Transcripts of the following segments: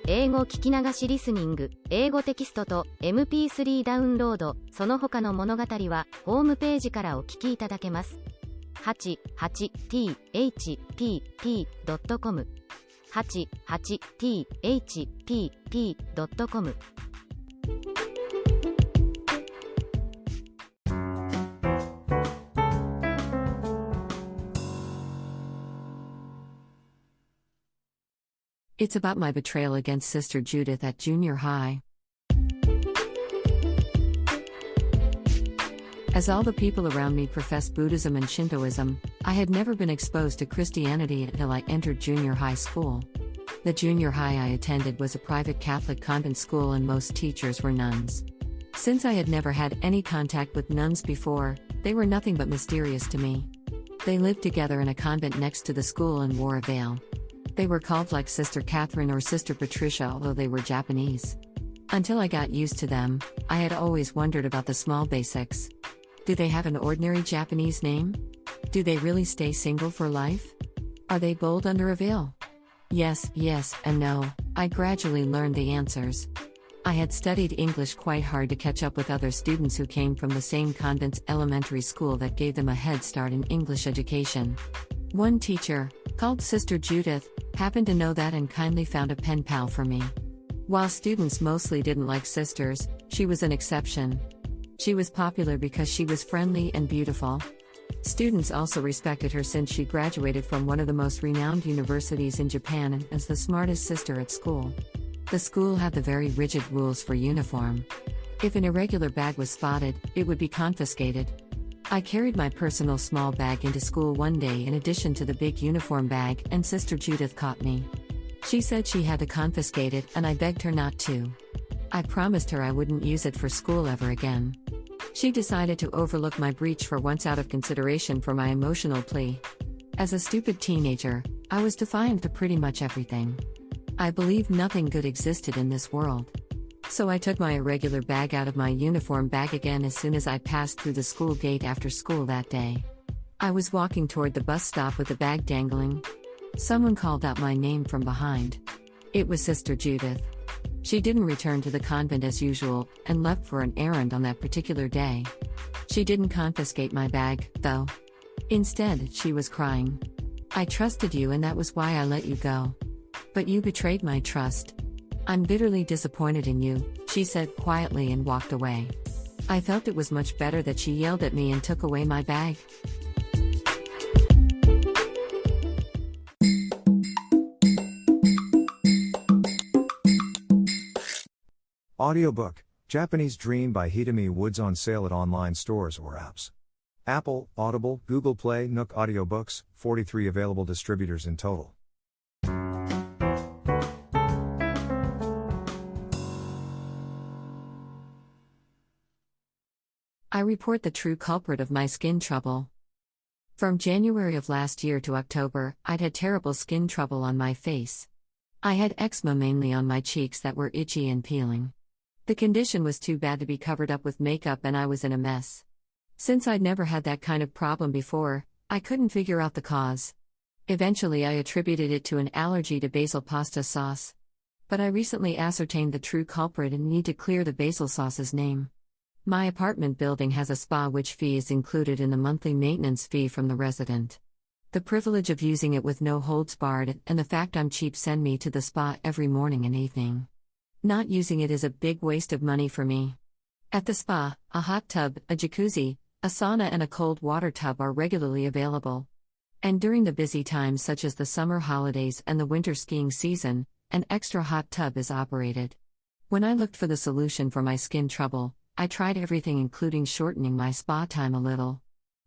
英語聞き流しリスニング、英語テキストと MP3 ダウンロード、その他の物語はホームページからお聞きいただけます。88thpp.com 88thpp.com It's about my betrayal against Sister Judith at junior high. As all the people around me profess Buddhism and Shintoism, I had never been exposed to Christianity until I entered junior high school. The junior high I attended was a private Catholic convent school and most teachers were nuns. Since I had never had any contact with nuns before, they were nothing but mysterious to me. They lived together in a convent next to the school and wore a veil. They were called like Sister Catherine or Sister Patricia, although they were Japanese. Until I got used to them, I had always wondered about the small basics. Do they have an ordinary Japanese name? Do they really stay single for life? Are they bold under a veil? Yes, and no. I gradually learned the answers. I had studied English quite hard to catch up with other students who came from the same convent's elementary school that gave them a head start in English education. One teacher, called Sister Judith, happened to know that and kindly found a pen pal for me. While students mostly didn't like sisters, she was an exception. She was popular because she was friendly and beautiful. Students also respected her since she graduated from one of the most renowned universities in Japan and as the smartest sister at school. The school had the very rigid rules for uniform. If an irregular bag was spotted, it would be confiscated. I carried my personal small bag into school one day in addition to the big uniform bag, and Sister Judith caught me. She said she had to confiscate it, and I begged her not to. I promised her I wouldn't use it for school ever again. She decided to overlook my breach for once out of consideration for my emotional plea. As a stupid teenager, I was defiant to pretty much everything. I believed nothing good existed in this world. So I took my irregular bag out of my uniform bag again as soon as I passed through the school gate after school that day. I was walking toward the bus stop with the bag dangling. Someone called out my name from behind. It was Sister Judith. She didn't return to the convent as usual and left for an errand on that particular day. She didn't confiscate my bag, though. Instead, she was crying. I trusted you and that was why I let you go. But you betrayed my trust. I'm bitterly disappointed in you, she said quietly and walked away. I felt it was much better that she yelled at me and took away my bag. Audiobook, Japanese Dream by Hitomi Woods on sale at online stores or apps. Apple, Audible, Google Play, Nook Audiobooks, 43 available distributors in total. I report the true culprit of my skin trouble. From January of last year to October, I'd had terrible skin trouble on my face. I had eczema mainly on my cheeks that were itchy and peeling. The condition was too bad to be covered up with makeup and I was in a mess. Since I'd never had that kind of problem before, I couldn't figure out the cause. Eventually I attributed it to an allergy to basil pasta sauce. But I recently ascertained the true culprit and need to clear the basil sauce's name. My apartment building has a spa which fee is included in the monthly maintenance fee from the resident. The privilege of using it with no holds barred and the fact I'm cheap send me to the spa every morning and evening. Not using it is a big waste of money for me. At the spa, a hot tub, a jacuzzi, a sauna and a cold water tub are regularly available. And during the busy times such as the summer holidays and the winter skiing season, an extra hot tub is operated. When I looked for the solution for my skin trouble, I tried everything including shortening my spa time a little.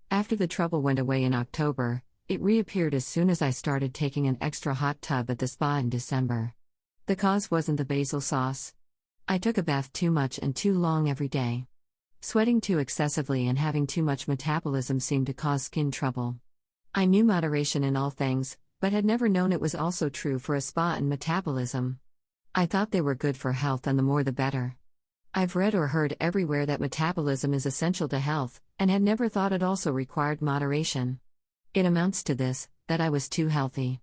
After the trouble went away in October, it reappeared as soon as I started taking an extra hot tub at the spa in December. The cause wasn't the basil sauce. I took a bath too much and too long every day. Sweating too excessively and having too much metabolism seemed to cause skin trouble. I knew moderation in all things, but had never known it was also true for a spa and metabolism. I thought they were good for health and the more the better. I've read or heard everywhere that metabolism is essential to health, and had never thought it also required moderation. It amounts to this, that I was too healthy.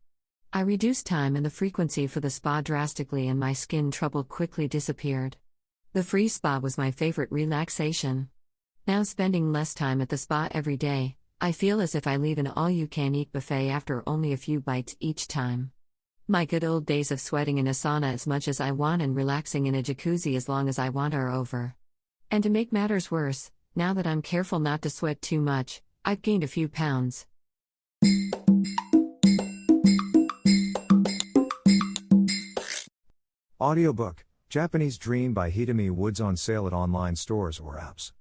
I reduced time and the frequency for the spa drastically, and my skin trouble quickly disappeared. The free spa was my favorite relaxation. Now, spending less time at the spa every day, I feel as if I leave an all-you-can-eat buffet after only a few bites each time. My good old days of sweating in a sauna as much as I want and relaxing in a jacuzzi as long as I want are over. And to make matters worse, now that I'm careful not to sweat too much, I've gained a few pounds. Audiobook, Japanese Dream by Hitomi Woods on sale at online stores or apps.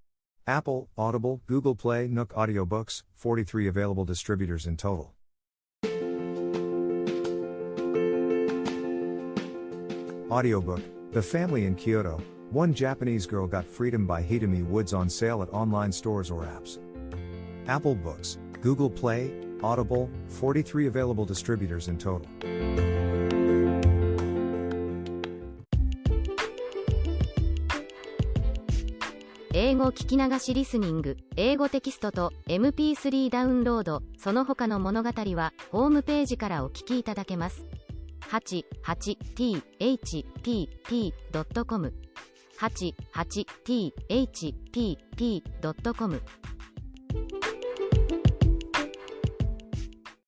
Apple, Audible, Google Play, Nook Audiobooks, 43 available distributors in total. Audiobook, The Family in Kyoto, One Japanese Girl Got Freedom by Hitomi Woods on sale at online stores or apps. Apple Books, Google Play, Audible, 43 available distributors in total. 英語聞き流しリスニング、英語テキストと MP3 ダウンロード、その他の物語はホームページからお聞きいただけます。88thpp.com 88thpp.com